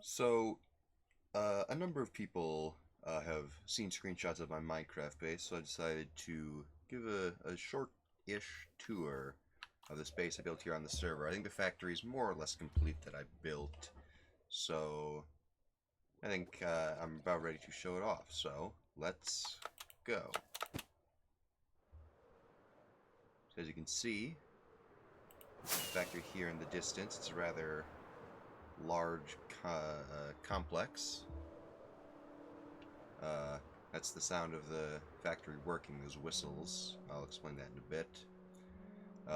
So, a number of people have seen screenshots of my Minecraft base, so I decided to give a short-ish tour of this base I built here on the server. I think the factory is more or less complete that I built, so I think I'm about ready to show it off. So, let's go. So as you can see, the factory here in the distance, it's a rather large complex. That's the sound of the factory working, those whistles. I'll explain that in a bit.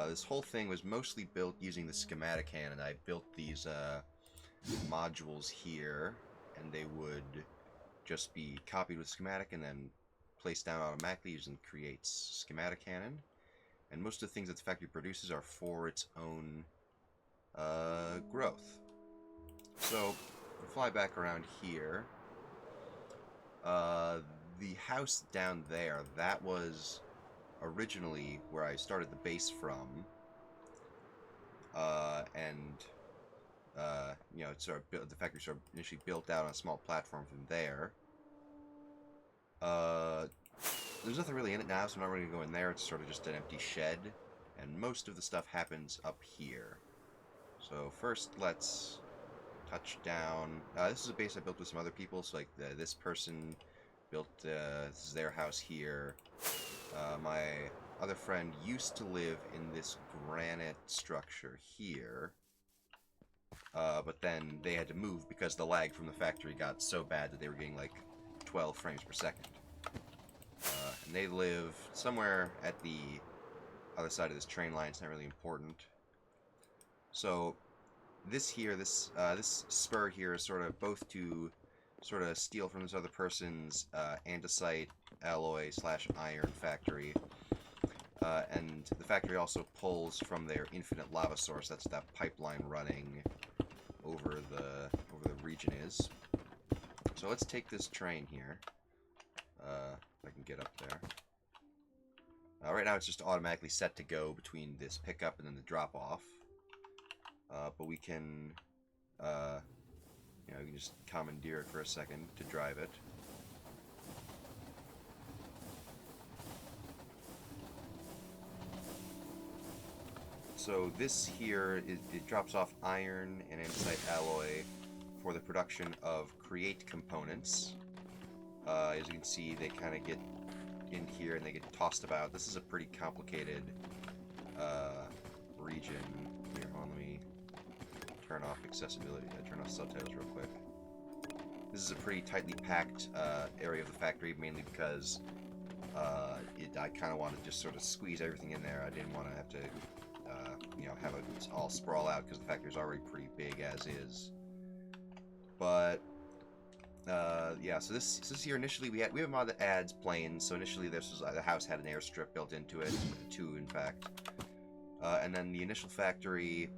This whole thing was mostly built using the schematic hand, and I built these modules here, and they would just be copied with schematic and then placed down automatically using creates schematic cannon. And most of the things that the factory produces are for its own growth. So, if we fly back around here, the house down there, that was originally where I started the base from. It sort of built, the factory sort of initially built out on a small platform from there. There's nothing really in it now, so I'm not really going to go in there. It's sort of just an empty shed, and most of the stuff happens up here. So first, let's touch down. This is a base I built with some other people, so like this person built, this is their house here. My other friend used to live in this granite structure here, but then they had to move because the lag from the factory got so bad that they were getting like 12 frames per second. And they live somewhere at the other side of this train line. It's not really important. So this here, this spur here is sort of both to sort of steal from this other person's andesite alloy / iron factory, and the factory also pulls from their infinite lava source. That's that pipeline running over the region is. So let's take this train here. If I can get up there. Right now it's just automatically set to go between this pickup and then the drop off. But we can, we can just commandeer it for a second to drive it. So this here, it drops off iron and andesite alloy for the production of create components. As you can see, they kind of get in here and they get tossed about. This is a pretty complicated region. Here, hold on, let me turn off accessibility. Turn off subtitles real quick. This is a pretty tightly packed area of the factory, mainly because I kind of want to just sort of squeeze everything in there. I didn't want to have to, have it all sprawl out because the factory is already pretty big as is. But yeah, so this here initially we have a mod that adds planes. So initially this was the house had an airstrip built into it, two in fact, and then the initial factory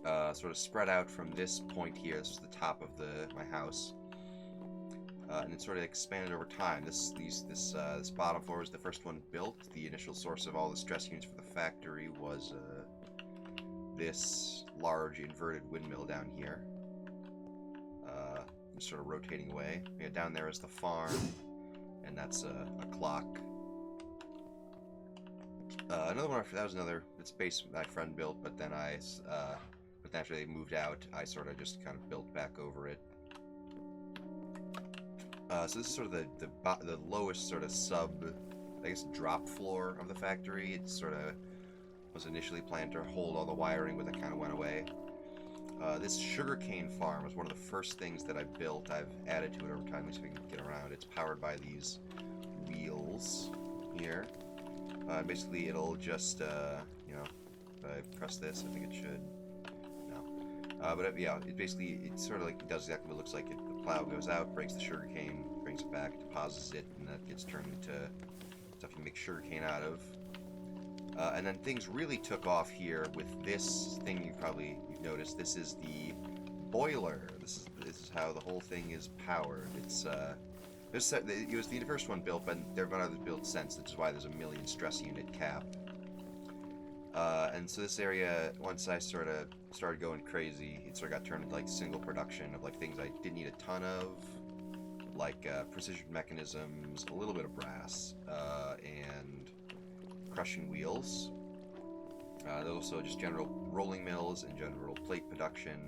sort of spread out from this point here. This is the top of my house, and it sort of expanded over time. This bottom floor was the first one built. The initial source of all the stress units for the factory was this large inverted windmill down here. Just sort of rotating away. Yeah, down there is the farm, and that's a clock. Another one, that was another, it's base my friend built, but then but after they moved out, I sort of just kind of built back over it. So this is sort of the lowest sort of I guess, drop floor of the factory. It sort of was initially planned to hold all the wiring, but that kind of went away. This sugarcane farm was one of the first things that I built. I've added to it over time so we can get around. It's powered by these wheels here. Basically, it'll just, if I press this, I think it should. No. It basically, it sort of like does exactly what it looks like. The plow goes out, breaks the sugarcane, brings it back, deposits it, and that gets turned into stuff you make sugarcane out of. And then things really took off here with this thing you've noticed. This is the boiler. This is how the whole thing is powered. It was the first one built, but there have been others built since, which is why there's a 1,000,000 stress unit cap. And so this area, once I sort of started going crazy, it sort of got turned into like single production of like things I didn't need a ton of, like precision mechanisms, a little bit of brass, and crushing wheels. There's also just general rolling mills and general plate production.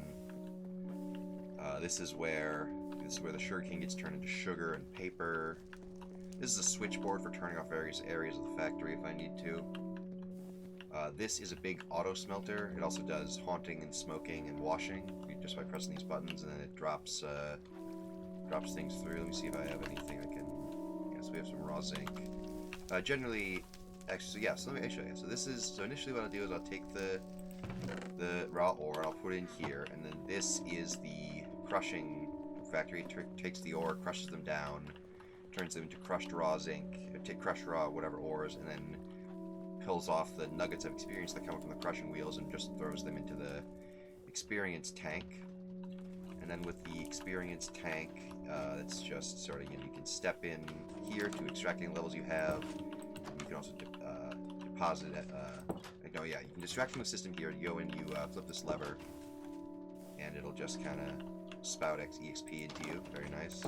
This is where the sugarcane gets turned into sugar and paper. This is a switchboard for turning off various areas of the factory if I need to. This is a big auto smelter. It also does haunting and smoking and washing just by pressing these buttons, and then it drops things through. Let me see if I have anything I can. Yes, we have some raw zinc. Generally, actually, so yeah. So let me show you. So initially what I'll do is I'll take the raw ore and I'll put it in here, and then this is the crushing factory. It takes the ore, crushes them down, turns them into crushed raw zinc, crushed raw whatever ores, and then pulls off the nuggets of experience that come from the crushing wheels and just throws them into the experience tank. And then with the experience tank, it's just sort of, you can step in here to extract any levels you have. You can also deposit it. You can extract from the system here. You go in, you flip this lever, and it'll just kind of spout EXP into you. Very nice.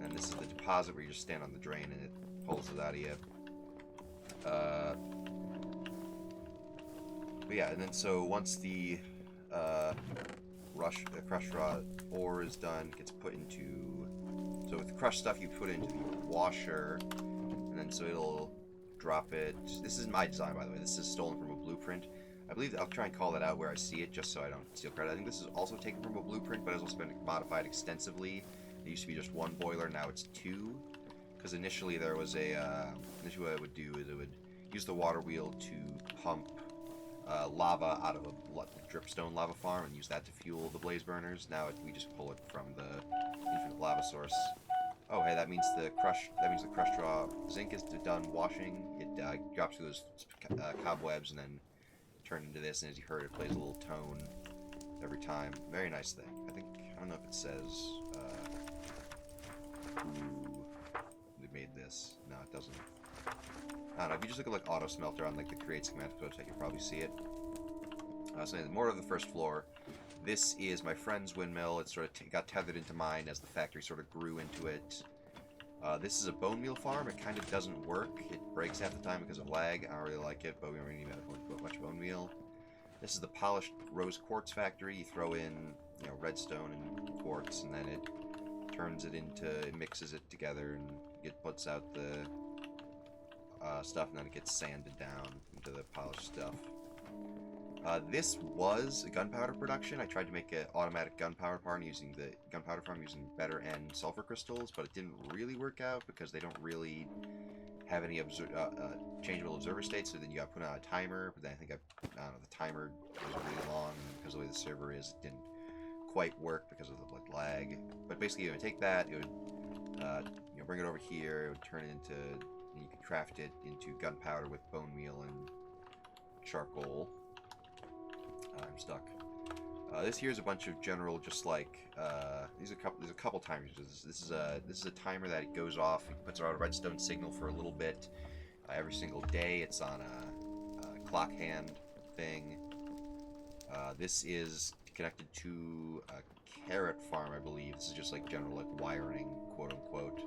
And this is the deposit where you just stand on the drain and it pulls it out of you. But yeah, and then so once the crushed raw ore is done, gets put into. So with the crushed stuff, you put it into the washer, and then so it'll drop it. This is my design, by the way. This is stolen from a blueprint. I believe I'll try and call it out where I see it, just so I don't steal credit. I think this is also taken from a blueprint, but it's also been modified extensively. It used to be just one boiler, now it's two. Because initially there was initially what it would do is it would use the water wheel to pump lava out of a dripstone lava farm and use that to fuel the blaze burners. Now we just pull it from the infinite lava source. Oh, hey, that means the crushed raw zinc is done washing. It drops through those cobwebs and then turn into this. And as you heard, it plays a little tone every time. Very nice thing. I don't know if it says who made this. No, it doesn't. I don't know, if you just look at like auto smelter on like the create schematic website, you'll probably see it. So more of the first floor. This is my friend's windmill. It sort of got tethered into mine as the factory sort of grew into it. This is a bone meal farm. It kind of doesn't work. It breaks half the time because of lag. I don't really like it, but we don't really need much bone meal. This is the polished rose quartz factory. You throw in, redstone and quartz, and then it turns it mixes it together, and it puts out the stuff, and then it gets sanded down into the polished stuff. This was a gunpowder production. I tried to make an automatic gunpowder farm using better end sulfur crystals, but it didn't really work out because they don't really have any changeable observer states. So then you got to put on a timer. But then I don't know, the timer was really long, and because of the way the server is, it didn't quite work because of the lag. But basically, you would take that, it would bring it over here, it would turn it into, and you could craft it into gunpowder with bone meal and charcoal. I'm stuck. This here is a bunch of general, just like there's a couple timers. This is a timer that it goes off. It puts out a redstone signal for a little bit every single day. It's on a clock hand thing. This is connected to a carrot farm, I believe. This is just like general like wiring, quote unquote.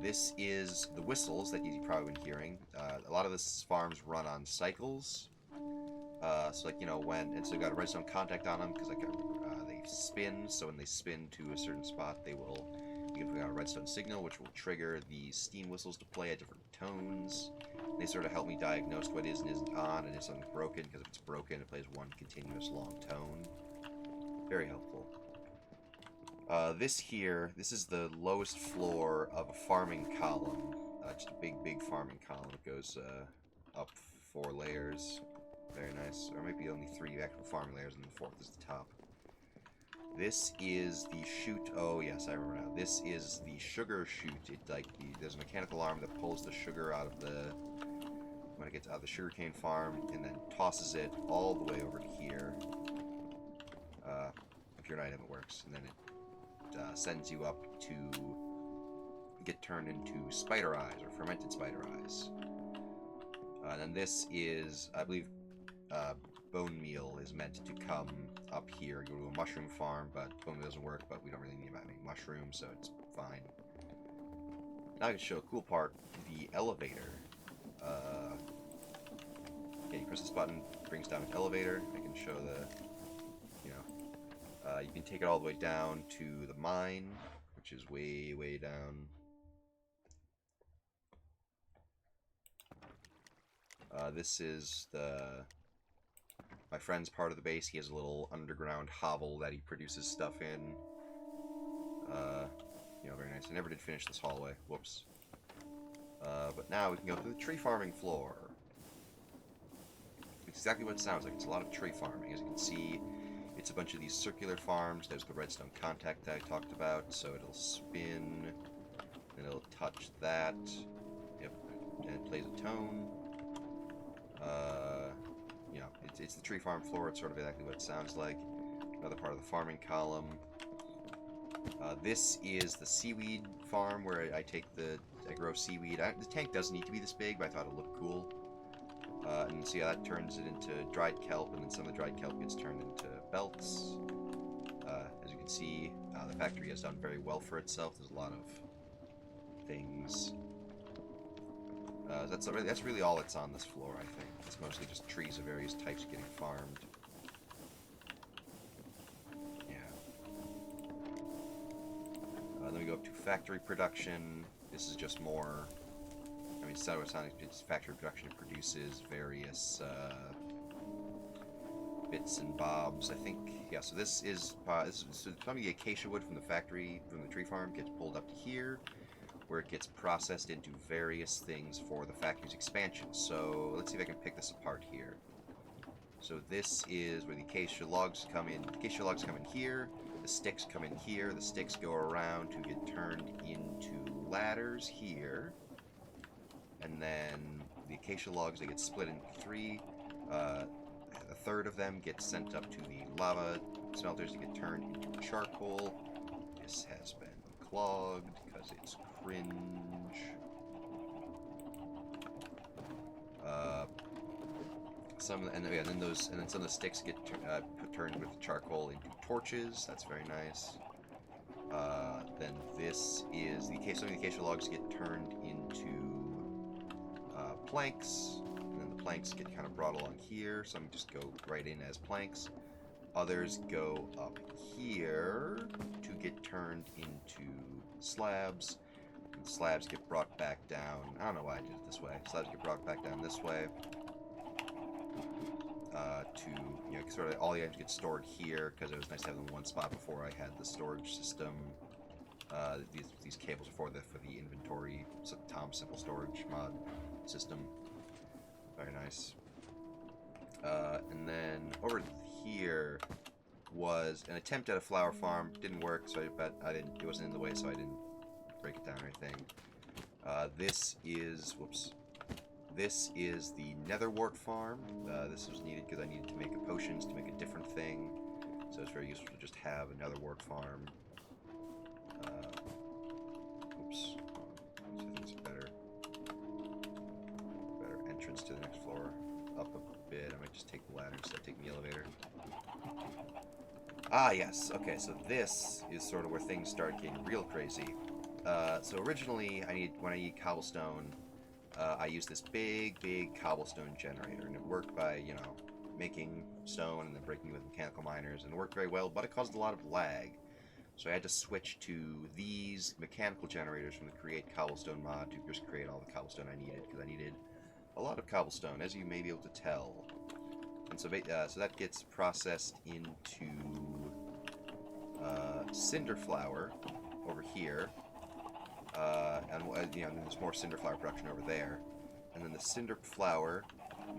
This is the whistles that you've probably been hearing. A lot of this farms run on cycles. So like, so you got a redstone contact on them because like they spin. So when they spin to a certain spot, you can put out a redstone signal, which will trigger the steam whistles to play at different tones. They sort of help me diagnose what is and isn't on, and if something's broken, because if it's broken, it plays one continuous long tone. Very helpful. This is the lowest floor of a farming column. Just a big farming column. It goes up 4 layers. Very nice. Or maybe only 3 actual farming layers, and the 4th is the top. This is the chute. Oh yes, I remember now. This is the sugar chute. There's a mechanical arm that pulls the sugar out of when it gets out of the sugarcane farm, and then tosses it all the way over to here. If you're an item, it works, and then it sends you up to get turned into spider eyes or fermented spider eyes. And then this is, I believe, bone meal is meant to come up here, go to a mushroom farm, but bone meal doesn't work, but we don't really need that many mushrooms, so it's fine. Now I can show a cool part, the elevator. Okay, you press this button, brings down an elevator. I can show the, you can take it all the way down to the mine, which is way, way down. This is my friend's part of the base. He has a little underground hovel that he produces stuff in. Very nice. I never did finish this hallway. Whoops. But now we can go to the tree farming floor. It's exactly what it sounds like. It's a lot of tree farming. As you can see, it's a bunch of these circular farms. There's the redstone contact that I talked about, so it'll spin, and it'll touch that. Yep, and it plays a tone. It's the tree farm floor. It's sort of exactly what it sounds like. Another part of the farming column. This is the seaweed farm where I grow seaweed. The tank doesn't need to be this big, but I thought it looked cool. And see how that turns it into dried kelp, and then some of the dried kelp gets turned into belts. As you can see, the factory has done very well for itself. There's a lot of things. That's really all that's on this floor, I think. It's mostly just trees of various types getting farmed. Then we go up to factory production. This is just more. I mean, it's factory production. It produces various bits and bobs. I think, yeah. So this is some of the acacia wood from the factory, from the tree farm, gets pulled up to here, where it gets processed into various things for the factory's expansion. So let's see if I can pick this apart here. So this is where the acacia logs come in. The acacia logs come in here. The sticks come in here. The sticks go around to get turned into ladders here. And then the acacia logs, they get split into three. A third of them get sent up to the lava smelters to get turned into charcoal. This has been clogged because it's cringe. And then some of the sticks get turned with charcoal into torches. That's very nice. Then this is some of the acacia logs get turned into planks, and then the planks get kind of brought along here. Some just go right in as planks. Others go up here to get turned into slabs. And slabs get brought back down. I don't know why I did it this way. Slabs get brought back down this way. Sort of all the items get stored here because it was nice to have them in one spot before I had the storage system. These cables are for the inventory, so Tom's simple storage mod system. Very nice. And then over here was an attempt at a flower farm. Didn't work, so it wasn't in the way, so I didn't break it down or anything. This is the netherwort farm. This was needed because I needed to make potions to make a different thing. So it's very useful to just have a netherwort farm. Oops. I think it's a better entrance to the next floor. Up a bit. I might just take the ladder instead of taking the elevator. Ah, yes. Okay, so this is sort of where things start getting real crazy. So originally, when I need cobblestone, I used this big cobblestone generator, and it worked by, making stone and then breaking it with mechanical miners, and it worked very well, but it caused a lot of lag. So I had to switch to these mechanical generators from the Create Cobblestone mod to just create all the cobblestone I needed, because I needed a lot of cobblestone, as you may be able to tell. And so that gets processed into cinder flour over here. And there's more cinder flour production over there, and then the cinder flour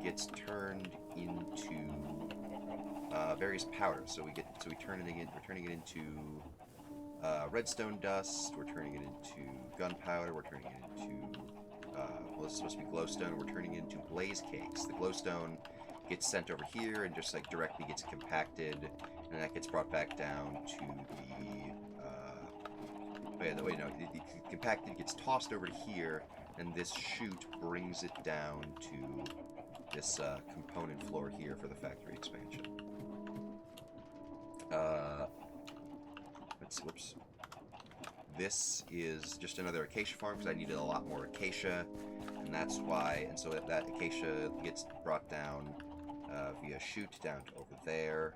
gets turned into various powders. So we're turning it into redstone dust. We're turning it into gunpowder. We're turning it into it's supposed to be glowstone. We're turning it into blaze cakes. The glowstone gets sent over here and just directly gets compacted, and that gets brought back down to the. It compacted, gets tossed over to here, and this chute brings it down to this component floor here for the factory expansion. Whoops. This is just another acacia farm because I needed a lot more acacia, and that's why. And so that acacia gets brought down via chute down to over there.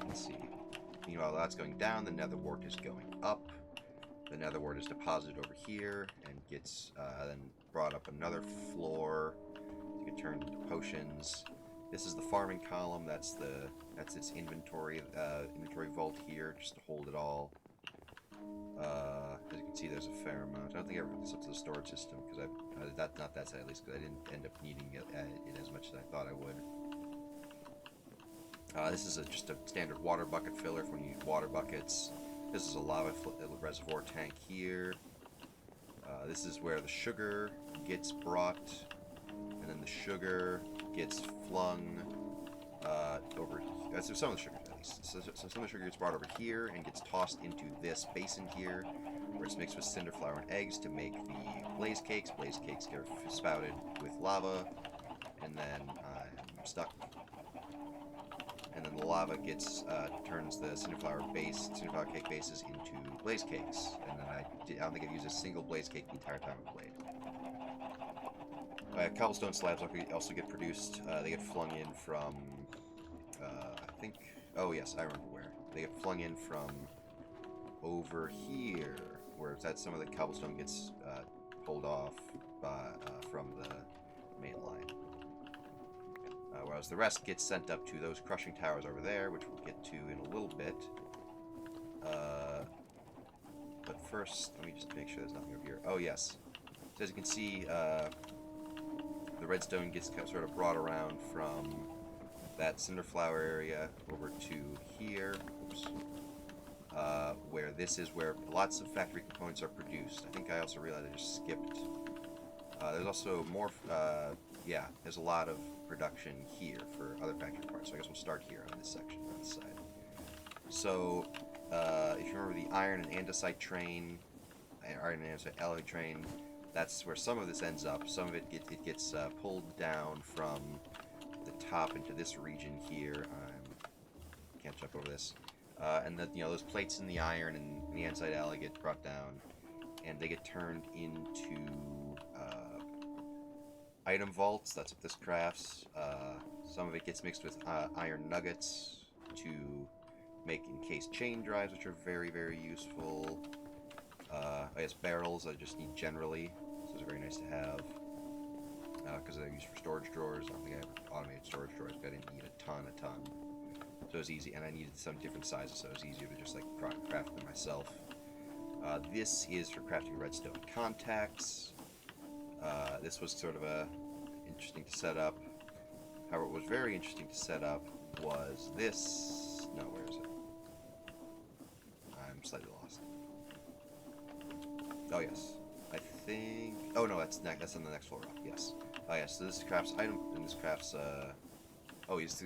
Let's see. Meanwhile, that's going down. The nether wart is going up. The nether wart is deposited over here and gets then brought up another floor to get turned into potions. This is the farming column. That's its inventory vault here, just to hold it all. As you can see, there's a fair amount. I don't think I ever hooked this up to the storage system because not that side at least, because I didn't end up needing it as much as I thought I would. This is just a standard water bucket filler for when you use water buckets. This is a lava reservoir tank here. This is where the sugar gets brought, and then the sugar gets flung over. So some of the sugar, at least. So some of the sugar gets brought over here and gets tossed into this basin here, where it's mixed with cinder flour and eggs to make the blaze cakes. Blaze cakes get spouted with lava, and then I'm stuck. And then the lava turns the cinder flour cake bases into blaze cakes. And then I don't think I've used a single blaze cake the entire time I've played. Cobblestone slabs also get produced. They get flung in from, I think, oh yes, I remember where. They get flung in from over here, where some of the cobblestone gets pulled off from the main line. Whereas the rest gets sent up to those crushing towers over there, which we'll get to in a little bit. But first, let me just make sure there's nothing over here. Oh, yes. So as you can see, the redstone gets sort of brought around from that cinder flour area over to here. Oops. Where this is where lots of factory components are produced. I think I also realized I just skipped. There's also more, there's a lot of production here for other factory parts. So I guess we'll start here on this section, on this side. So, if you remember the iron and andesite train, iron and andesite alloy train, that's where some of this ends up. Some of it gets pulled down from the top into this region here. Can't jump over this. And those plates in the iron and the andesite alloy get brought down, and they get turned into item vaults. That's what this crafts. Some of it gets mixed with iron nuggets to make encased chain drives, which are very, very useful. I guess barrels I just need generally, so those are very nice to have. Because they're used for storage drawers. I don't think I ever automated storage drawers, but I didn't need a ton. So it was easy, and I needed some different sizes, so it was easier to just craft them myself. This is for crafting redstone contacts. This was sort of interesting to set up. However, what was very interesting to set up was this. No, where is it? I'm slightly lost. Oh yes, I think. Oh no, that's on the next floor up. Yes. Oh yes. So this crafts item, and this crafts.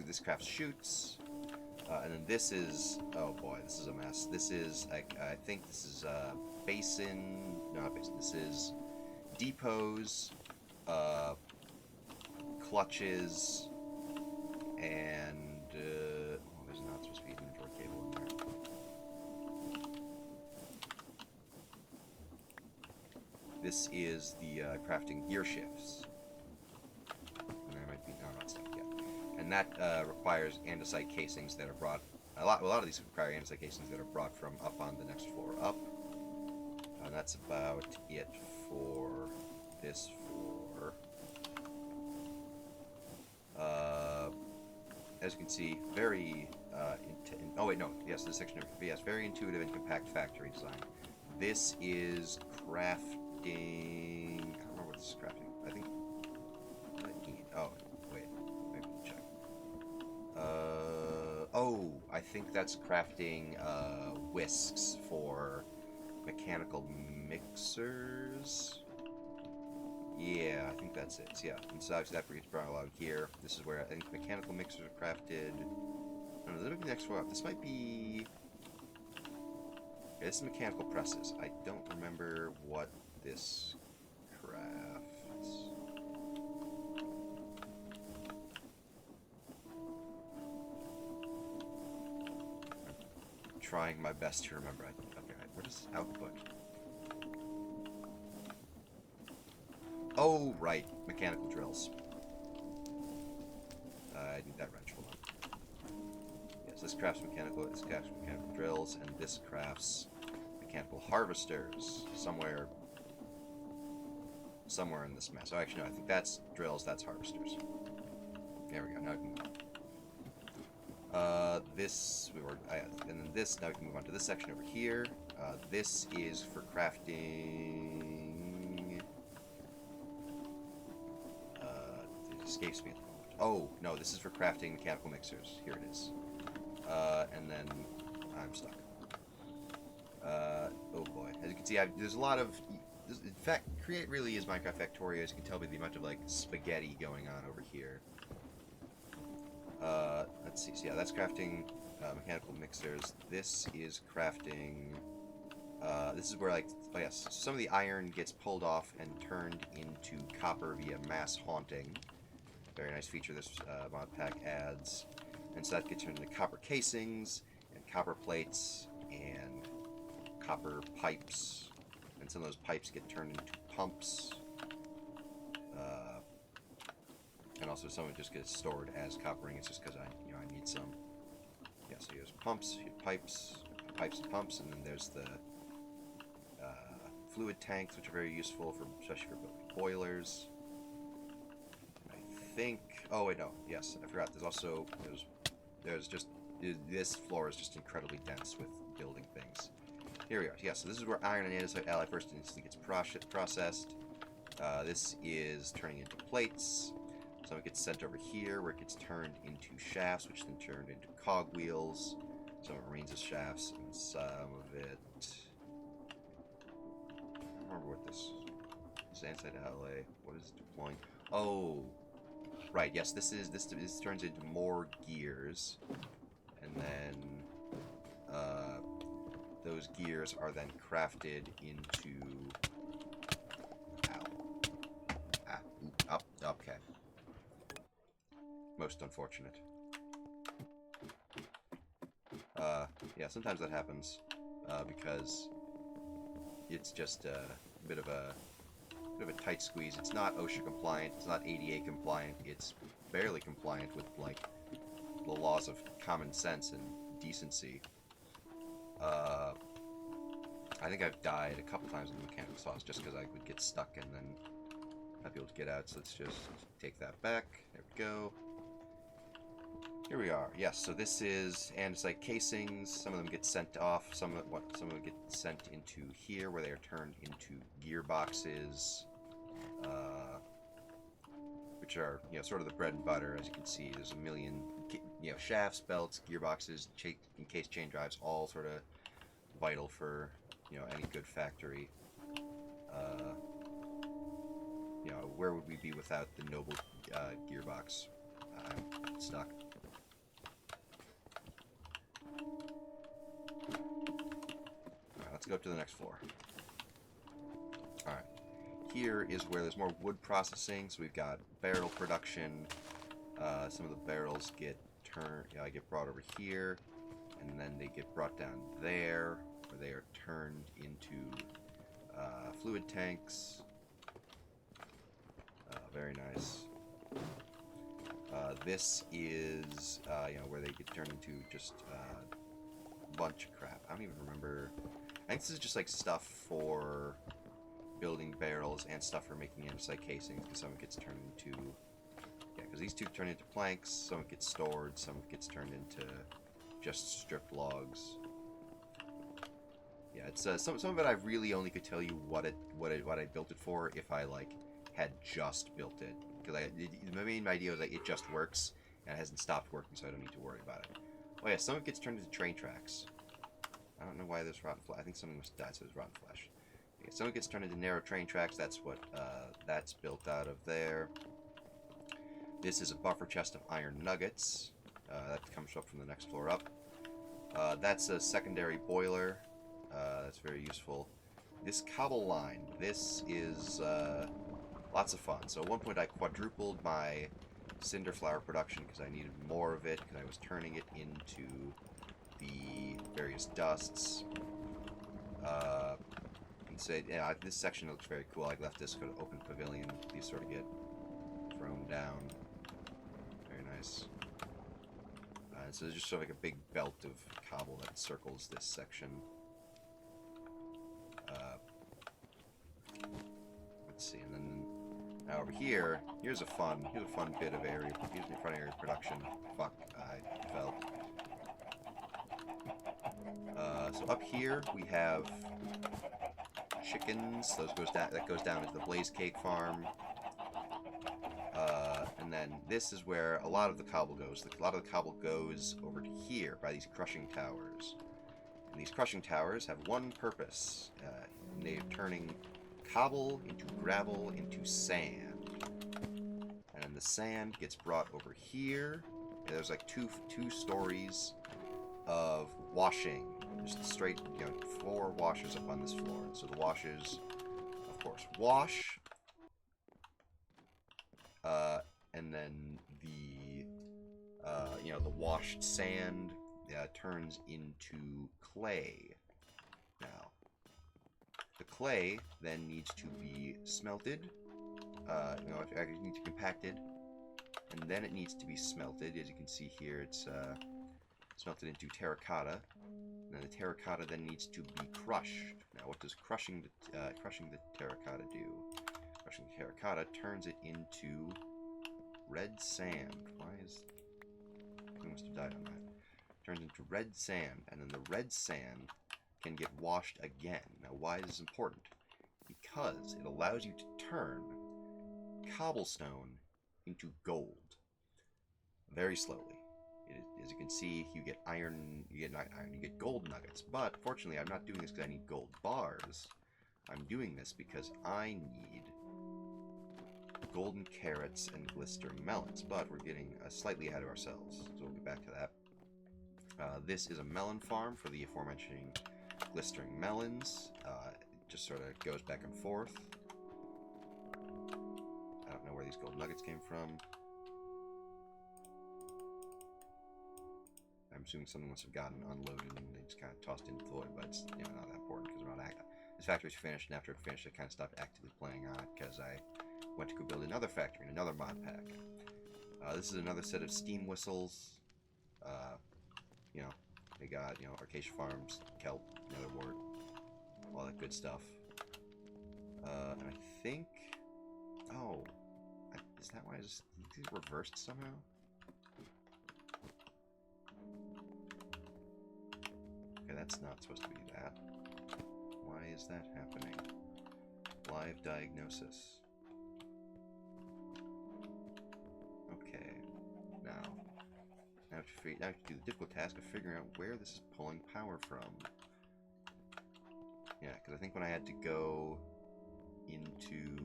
This crafts chutes. And then this is. Oh boy, this is a mess. This is. I think this is basin. No, not basin. This is depots, clutches, and there's not supposed to be an inventory cable in there. This is the crafting gear shifts. And there might be not stuff yet. And that requires andesite casings that are brought. A lot of these require andesite casings that are brought from up on the next floor up. And that's about it for this floor. As you can see, very this section very intuitive and compact factory design. This is crafting. I don't remember what this is crafting. I think. Maybe check. I think that's crafting whisks for mechanical mixers. Yeah, I think that's it. Yeah, and so obviously that gets brought along here. This is where I think mechanical mixers are crafted. I don't know, this might be the next one up. This might be. Okay, this is mechanical presses. I don't remember what this crafts. I'm trying my best to remember. Okay, what is output? Oh, right. Mechanical drills. I need that wrench. Hold on. Yes, this crafts mechanical drills, and this crafts mechanical harvesters somewhere in this mess. Oh, actually, no, I think that's drills, that's harvesters. There we go. Now I can move on. And then this, now we can move on to this section over here. This is for crafting... it escapes me at the moment. Oh, no, this is for crafting mechanical mixers. Here it is. And then I'm stuck. Oh boy. As you can see, there's a lot of... In fact, Create really is Minecraft Factorio, as you can tell by the amount of, like, spaghetti going on over here. Let's see. So yeah, that's crafting mechanical mixers. This is crafting... this is where, like... Oh yes, some of the iron gets pulled off and turned into copper via mass haunting. Very nice feature this mod pack adds. And so that gets turned into copper casings, and copper plates, and copper pipes. And some of those pipes get turned into pumps. And also some of it just gets stored as copper rings just because I need some. Yeah, so here's pumps, pipes and pumps, and then there's the fluid tanks, which are very useful especially for building boilers. I think. Oh wait, no. Yes, I forgot. There's also this floor is just incredibly dense with building things. Here we are. Yeah, so this is where iron and andesite alloy first instantly gets processed. This is turning into plates. Some of it gets sent over here, where it gets turned into shafts, which then turned into cogwheels. Some of it remains as shafts, and some of it... I don't remember what this is. Andesite alloy. What is it deploying? Oh, right. Yes, this turns into more gears, and then those gears are then crafted into... Ow. Up. Okay. Most unfortunate. Yeah, sometimes that happens because it's just a bit of a tight squeeze. It's not OSHA compliant. It's not ADA compliant. It's barely compliant with like the laws of common sense and decency. I think I've died a couple times in the mechanical saws just because I would get stuck and then not be able to get out. So let's just take that back. There we go. Here we are. Yes, so this is andesite casings. Some of them get sent off. Some of them get sent into here, where they are turned into gearboxes, which are sort of the bread and butter. As you can see, there's a million shafts, belts, gearboxes, encased chain drives, all sort of vital for any good factory. Where would we be without the noble gearbox? I'm stuck. Let's go up to the next floor. Alright. Here is where there's more wood processing. So we've got barrel production. Some of the barrels get brought over here. And then they get brought down there, where they are turned into fluid tanks. Very nice. This is where they get turned into just a bunch of crap. I don't even remember. I think this is just like stuff for building barrels and stuff for making andesite casings, because some of it gets turned into... Yeah, because these two turn into planks, some of it gets stored, some of it gets turned into just stripped logs. Yeah, it's some of it I really only could tell you what I built it for if I like had just built it, because my main idea was like it just works and it hasn't stopped working, so I don't need to worry about it. Oh yeah, some of it gets turned into train tracks. I don't know why there's rotten flesh. I think something was died, so there's rotten flesh. Okay, some of it gets turned into narrow train tracks. That's what that's built out of there. This is a buffer chest of iron nuggets. That comes up from the next floor up. That's a secondary boiler. That's very useful. This cobble line, this is lots of fun. So at one point I quadrupled my cinder flower production because I needed more of it, because I was turning it into the various dusts. And so, yeah, this section looks very cool. I left this sort of open pavilion. These sort of get thrown down. Very nice. So there's just sort of like a big belt of cobble that circles this section. Let's see, and then now over here, here's a fun bit of area. Here's my front area production. Fuck, I fell. So up here we have chickens. That goes down into the Blaze Cake farm. And then this is where a lot of the cobble goes. A lot of the cobble goes over to here by these crushing towers. And these crushing towers have one purpose. They're turning cobble into gravel into sand. And then the sand gets brought over here. And there's like two stories of washing. Just straight, 4 washers up on this floor. So the washers, of course, wash. And then the washed sand turns into clay. Now, the clay then needs to be smelted. It needs to be compacted, and then it needs to be smelted. As you can see here, it's smelted into terracotta. And the terracotta then needs to be crushed. Now, what does crushing the terracotta do? Crushing the terracotta turns it into red sand. I must have died on that. Turns into red sand, and then the red sand can get washed again. Now, why is this important? Because it allows you to turn cobblestone into gold very slowly. As you can see, you get iron, you get gold nuggets. But fortunately, I'm not doing this because I need gold bars. I'm doing this because I need golden carrots and glistering melons, but we're getting slightly ahead of ourselves, so we'll get back to that. This is a melon farm for the aforementioned glistering melons. It just sort of goes back and forth. I don't know where these gold nuggets came from. I'm assuming someone must have gotten unloaded and they just kind of tossed into the void, but it's not that important because we're not active. This factory's finished, and after it finished, I kind of stopped actively playing on it because I went to go build another factory in another mod pack. This is another set of steam whistles. They got, acacia farms, kelp, netherwort, all that good stuff. And I think... Oh, is that why these reversed somehow? Okay, that's not supposed to be that. Why is that happening? Live diagnosis. Okay, now I have to do the difficult task of figuring out where this is pulling power from. Yeah, because I think when I had to go into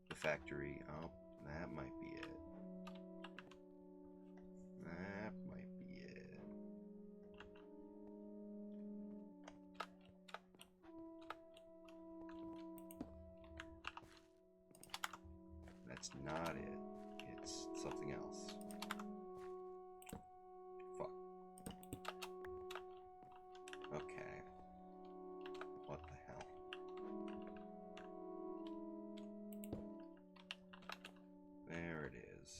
the factory... Oh, that might be it. That might be it. That's not it. It's something else. Fuck. Okay. What the hell? There it is.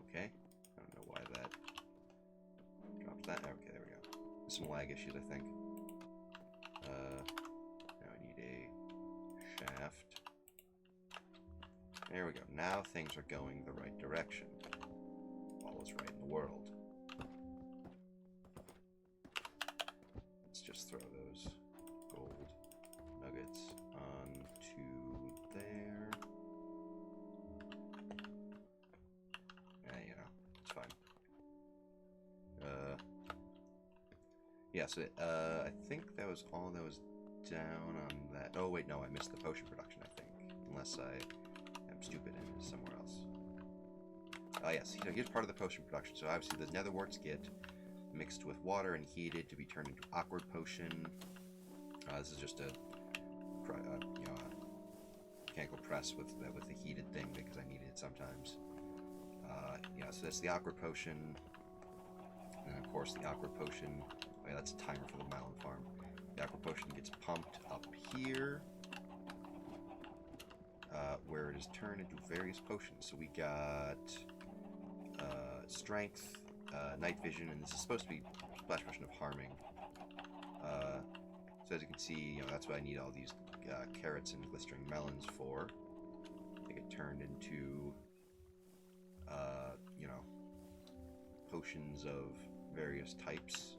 Okay. I don't know why that dropped that. Okay, there we go. There's some lag issues, I think. Now I need a shaft. There we go. Now things are going the right direction. All is right in the world. Let's just throw those gold nuggets onto there. It's fine. Yeah, so I think that was all that was down on that. Oh wait, no, I missed the potion production, I think. Unless I am stupid and it's somewhere else. Oh yes, here's part of the potion production. So obviously the nether warts get mixed with water and heated to be turned into awkward potion. This is just a mechanical press with the heated thing because I needed it sometimes. Yeah, so that's the awkward potion, and of course the awkward potion. Oh yeah, that's a timer for the melon farm. The awkward potion gets pumped up here, where it is turned into various potions. So we got strength, night vision, and this is supposed to be a splash potion of harming. So as you can see, that's what I need all these carrots and glistering melons for. They get turned into, potions of various types.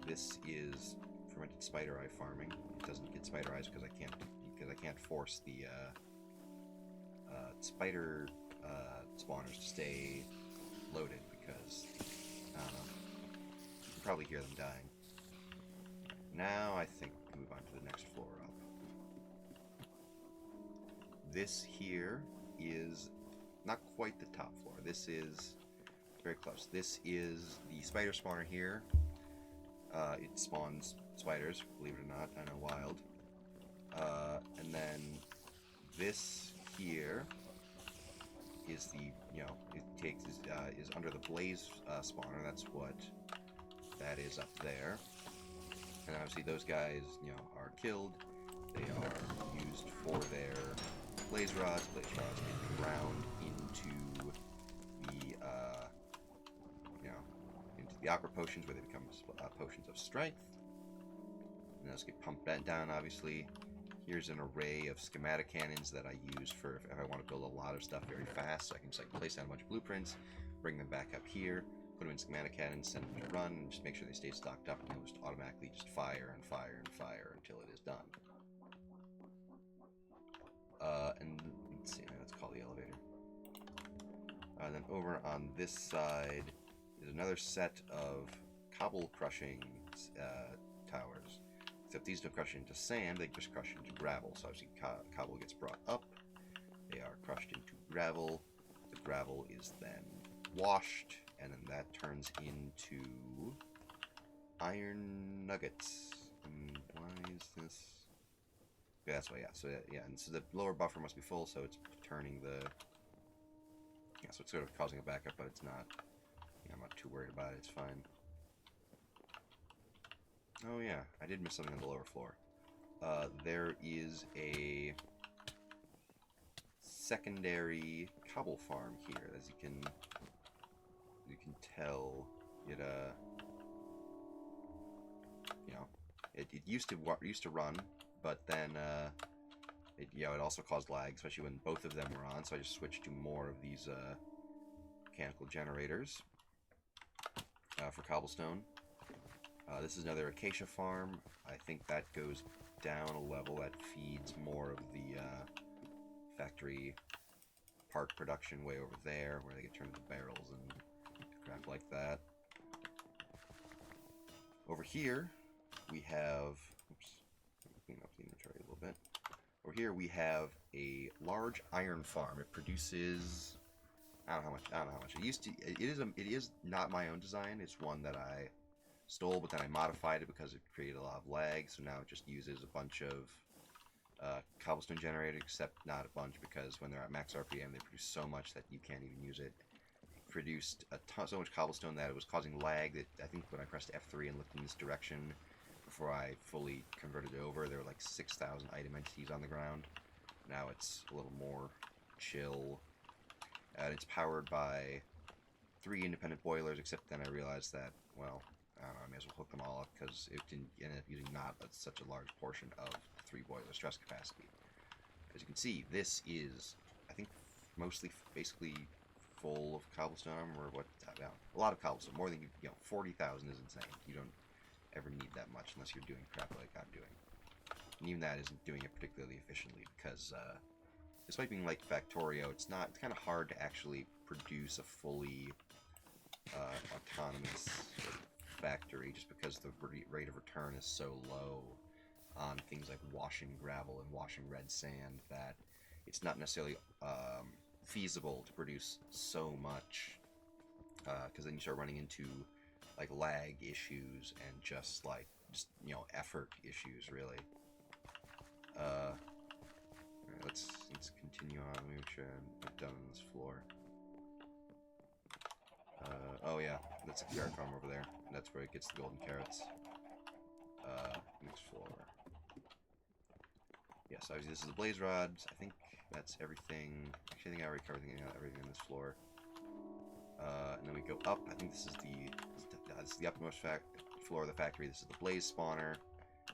This is fermented spider eye farming. It doesn't get spider eyes because I can't force the spider spawners to stay loaded because I don't know. You can probably hear them dying. Now I think we can move on to the next floor up. This here is not quite the top floor. This is very close. This is the spider spawner here. It spawns spiders, believe it or not. I know, wild. And then this here is the, is under the blaze spawner. That's what that is up there. And obviously those guys, are killed. They are used for their blaze rods. Blaze rods get ground into the, into the aqua potions where they become potions of strength. And those get pumped down, obviously. Here's an array of schematic cannons that I use for if I want to build a lot of stuff very fast. So I can just place down a bunch of blueprints, bring them back up here, put them in schematic cannons, send them to run, and just make sure they stay stocked up, and they'll just automatically just fire and fire and fire until it is done. And let's see, let's call the elevator. Then over on this side is another set of cobble crushing towers. Except these don't crush into sand, they just crush into gravel. So obviously cobble gets brought up, they are crushed into gravel. The gravel is then washed, and then that turns into iron nuggets. And why is this? Yeah, that's why. Yeah. So yeah, and so the lower buffer must be full, so it's turning the. Yeah, so it's sort of causing a backup, but it's not. Yeah, I'm not too worried about it. It's fine. Oh yeah, I did miss something on the lower floor. There is a secondary cobble farm here, as you can tell. It used to run, but then it also caused lag, especially when both of them were on. So I just switched to more of these mechanical generators for cobblestone. This is another acacia farm. I think that goes down a level. That feeds more of the factory part production way over there, where they get turned into barrels and crap like that. Over here, we have... Oops. Clean up the inventory a little bit. Over here, we have a large iron farm. It produces... I don't know how much. It is not my own design. It's one that I stole, but then I modified it because it created a lot of lag, so now it just uses a bunch of cobblestone generators, except not a bunch, because when they're at max RPM they produce so much that you can't even use it. It produced so much cobblestone that it was causing lag that I think when I pressed F3 and looked in this direction before I fully converted it over, there were like 6,000 item entities on the ground. Now it's a little more chill. And it's powered by 3 independent boilers, except then I realized that, well, I don't know, I may as well hook them all up because it didn't end up using such a large portion of 3 boiler stress capacity. As you can see, this is, I think, mostly basically full of cobblestone, or what? A lot of cobblestone. More than 40,000 is insane. You don't ever need that much unless you're doing crap like I'm doing. And even that isn't doing it particularly efficiently because, despite being like Factorio, it's kind of hard to actually produce a fully autonomous factory just because the rate of return is so low on things like washing gravel and washing red sand that it's not necessarily feasible to produce so much, because then you start running into like lag issues and just effort issues really. Alright, let's continue on. Let me make sure I'm done on this floor. Oh yeah, that's a carrot farm over there. That's where it gets the golden carrots. Next floor. Yes, obviously this is the blaze rods. I think that's everything. Actually, I think I already covered everything on this floor. And then we go up. I think this is the uppermost floor of the factory. This is the blaze spawner.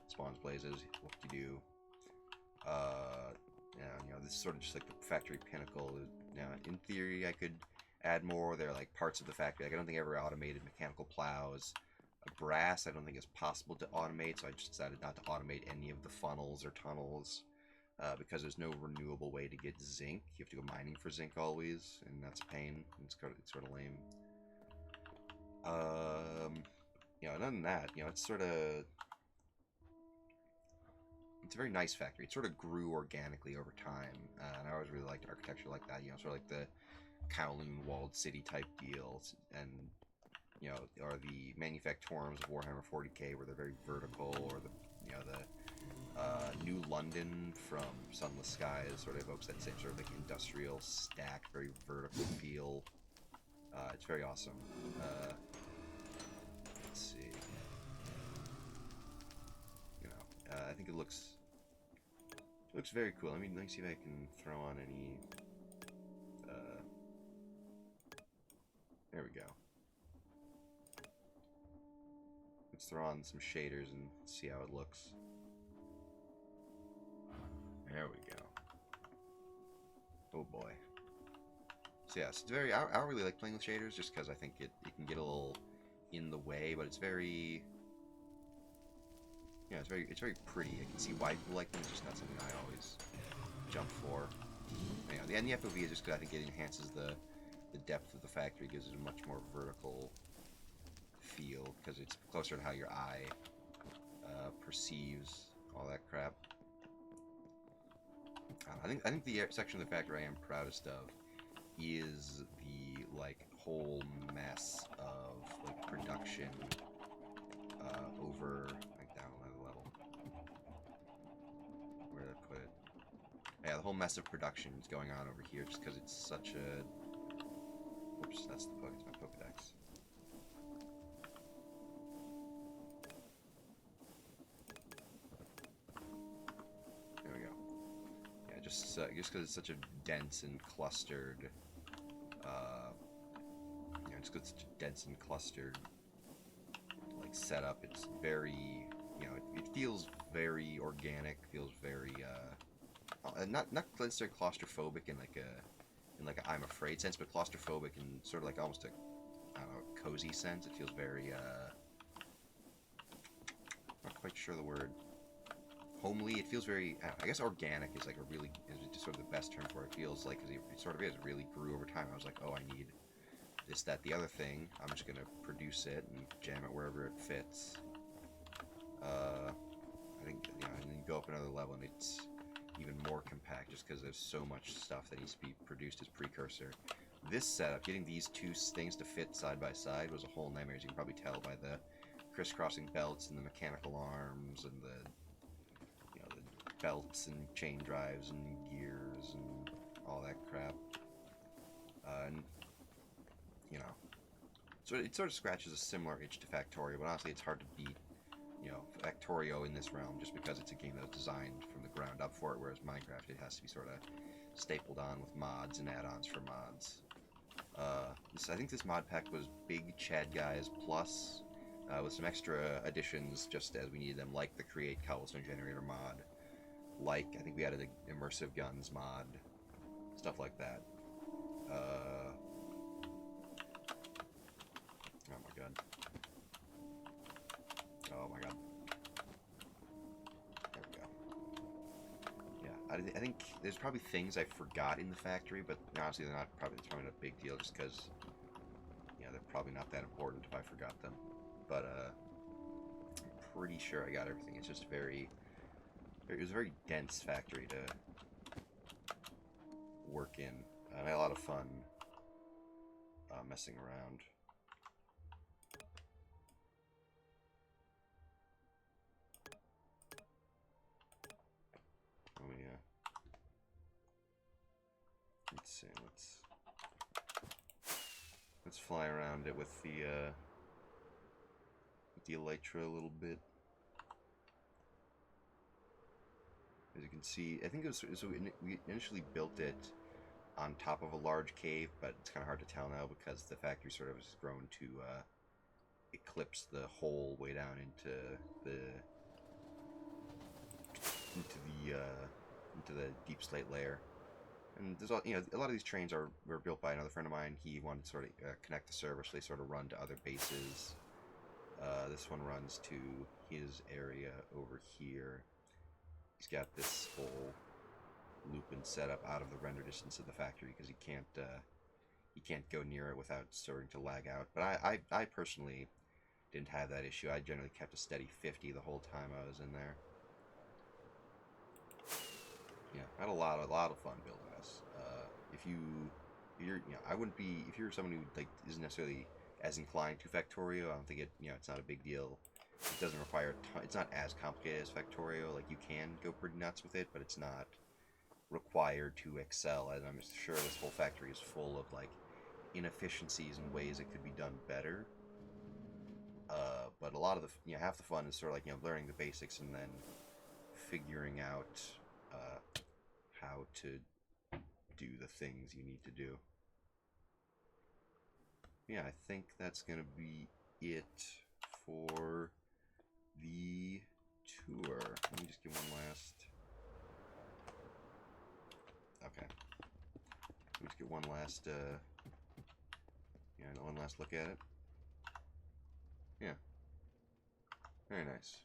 Spawns blazes. What do you do? Yeah, this is sort of just like the factory pinnacle. Now, in theory, I could add more. They're like parts of the factory. Like, I don't think I ever automated mechanical plows. Brass, I don't think it's possible to automate, so I just decided not to automate any of the funnels or tunnels, because there's no renewable way to get zinc. You have to go mining for zinc always, and that's a pain. It's sort of lame. Other than that, it's sort of... It's a very nice factory. It sort of grew organically over time, and I always really liked architecture like that, sort of like the Kowloon walled city type deals, and or the manufactorums of Warhammer 40k, where they're very vertical, or the New London from Sunless Skies sort of evokes that same sort of like industrial stack, very vertical feel. It's very awesome. Let's see. I think it looks very cool. Let me see if I can throw on any. There we go. Let's throw on some shaders and see how it looks. There we go. Oh boy. So yeah, it's very... I don't really like playing with shaders just because I think it can get a little in the way, but it's very... it's very pretty. I can see why people like them. It's just not something I always jump for. And the FOV is just because I think it enhances the depth of the factory, gives it a much more vertical feel because it's closer to how your eye perceives all that crap. I think the section of the factory I am proudest of is the whole mess of production over down another level. Where did I put it? Yeah, the whole mess of production is going on over here just because it's such a... Oops, that's my Pokedex. There we go. Yeah, just because it's such a dense and clustered, just because it's such a dense and clustered setup. It's very, it feels very organic. Feels very not necessarily claustrophobic in an I'm afraid sense, but claustrophobic in sort of almost a, I don't know, cozy sense. It feels very not quite sure the word. Homely. It feels very, I guess organic is just sort of the best term for it. It feels like, because it sort of is, it really grew over time. I was like, oh, I need this, that, the other thing. I'm just going to produce it and jam it wherever it fits. I think, and then you go up another level and it's even more compact just because there's so much stuff that needs to be produced as precursor. This setup, getting these two things to fit side by side was a whole nightmare, as you can probably tell by the crisscrossing belts and the mechanical arms and the belts and chain drives and gears and all that crap. And so it sort of scratches a similar itch to Factorio, but honestly it's hard to beat Factorio in this realm just because it's a game that was designed from the ground up for it, whereas Minecraft, it has to be sort of stapled on with mods and add-ons for mods. I think this mod pack was BigChadGuys Plus, with some extra additions just as we needed them, like the Create Cobblestone Generator mod, I think we added an Immersive Guns mod, stuff like that. Oh my god. Oh my god. There we go. Yeah, I think there's probably things I forgot in the factory, but honestly, it's probably not a big deal just because, they're probably not that important if I forgot them. But, I'm pretty sure I got everything. It's just very It was a very dense factory to work in. I had a lot of fun messing around. Oh yeah. Let's see. Let's fly around it with the elytra a little bit. As you can see, I think it was so we initially built it on top of a large cave, but it's kind of hard to tell now because the factory sort of has grown to eclipse the hole way down into the into the into the deep slate layer. And there's a lot of these trains were built by another friend of mine. He wanted to sort of connect the server, so they sort of run to other bases. This one runs to his area over here. He's got this whole loop and setup out of the render distance of the factory because he can't go near it without starting to lag out. But I personally didn't have that issue. I generally kept a steady 50 the whole time I was in there. Yeah, I had a lot of fun building this. I wouldn't be if you're someone who like isn't necessarily as inclined to Factorio. I don't think it's not a big deal. It doesn't require a ton, it's not as complicated as Factorio. Like you can go pretty nuts with it, but it's not required to excel. And I'm sure this whole factory is full of like inefficiencies and ways it could be done better. But a lot of the half the fun is sort of like learning the basics and then figuring out how to do the things you need to do. Yeah, I think that's gonna be it for the tour. Let me just give one last. Okay. Let me just get one last. One last look at it. Yeah. Very nice.